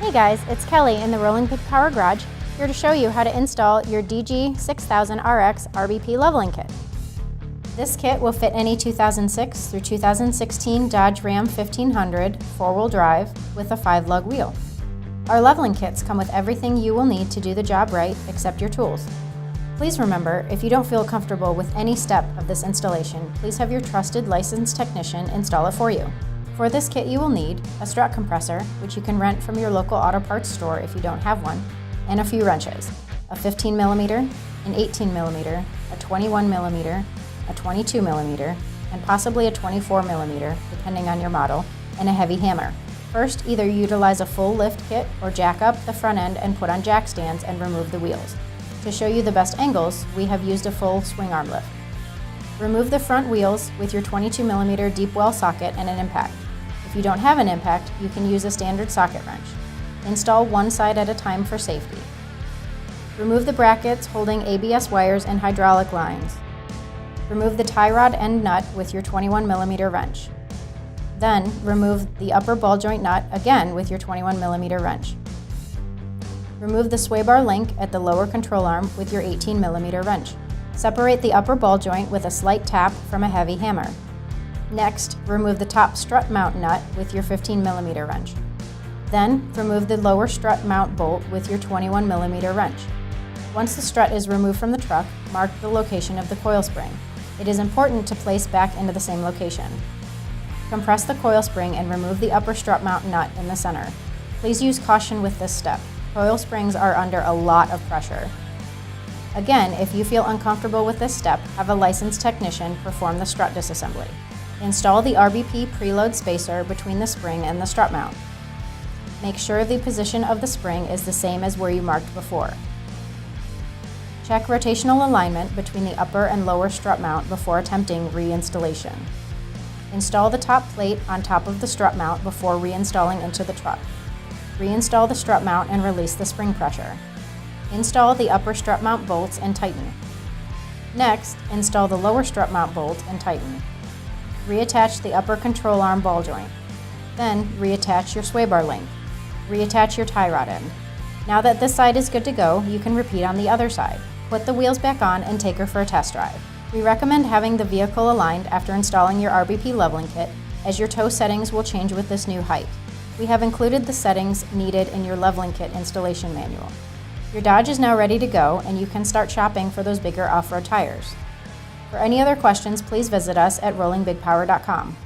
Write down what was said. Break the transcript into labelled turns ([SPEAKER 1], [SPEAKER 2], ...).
[SPEAKER 1] Hey guys, it's Kelly in the Rolling Big Power Garage, here to show you how to install your DG6000RX RBP Leveling Kit. This kit will fit any 2006 through 2016 Dodge Ram 1500 four-wheel drive with a 5-lug wheel. Our leveling kits come with everything you will need to do the job right except your tools. Please remember, if you don't feel comfortable with any step of this installation, please have your trusted licensed technician install it for you. For this kit you will need a STRUT compressor, which you can rent from your local auto parts store if you don't have one, and a few wrenches, a 15mm, an 18mm, a 21mm, a 22mm, and possibly a 24mm, depending on your model, and a heavy hammer. First, either utilize a full lift kit or jack up the front end and put on jack stands and remove the wheels. To show you the best angles, we have used a full swing arm lift. Remove the front wheels with your 22mm deep well socket and an impact. If you don't have an impact, you can use a standard socket wrench. Install one side at a time for safety. Remove the brackets holding ABS wires and hydraulic lines. Remove the tie rod end nut with your 21mm wrench. Then, remove the upper ball joint nut again with your 21mm wrench. Remove the sway bar link at the lower control arm with your 18mm wrench. Separate the upper ball joint with a slight tap from a heavy hammer. Next, remove the top strut mount nut with your 15mm wrench. Then, remove the lower strut mount bolt with your 21mm wrench. Once the strut is removed from the truck, mark the location of the coil spring. It is important to place back into the same location. Compress the coil spring and remove the upper strut mount nut in the center. Please use caution with this step. Coil springs are under a lot of pressure. Again, if you feel uncomfortable with this step, have a licensed technician perform the strut disassembly. Install the RBP preload spacer between the spring and the strut mount. Make sure the position of the spring is the same as where you marked before. Check rotational alignment between the upper and lower strut mount before attempting reinstallation. Install the top plate on top of the strut mount before reinstalling into the truck. Reinstall the strut mount and release the spring pressure. Install the upper strut mount bolts and tighten. Next, install the lower strut mount bolt and tighten. Reattach the upper control arm ball joint. Then, reattach your sway bar link. Reattach your tie rod end. Now that this side is good to go, you can repeat on the other side. Put the wheels back on and take her for a test drive. We recommend having the vehicle aligned after installing your RBP leveling kit, as your toe settings will change with this new height. We have included the settings needed in your leveling kit installation manual. Your Dodge is now ready to go, and you can start shopping for those bigger off-road tires. For any other questions, please visit us at rollingbigpower.com.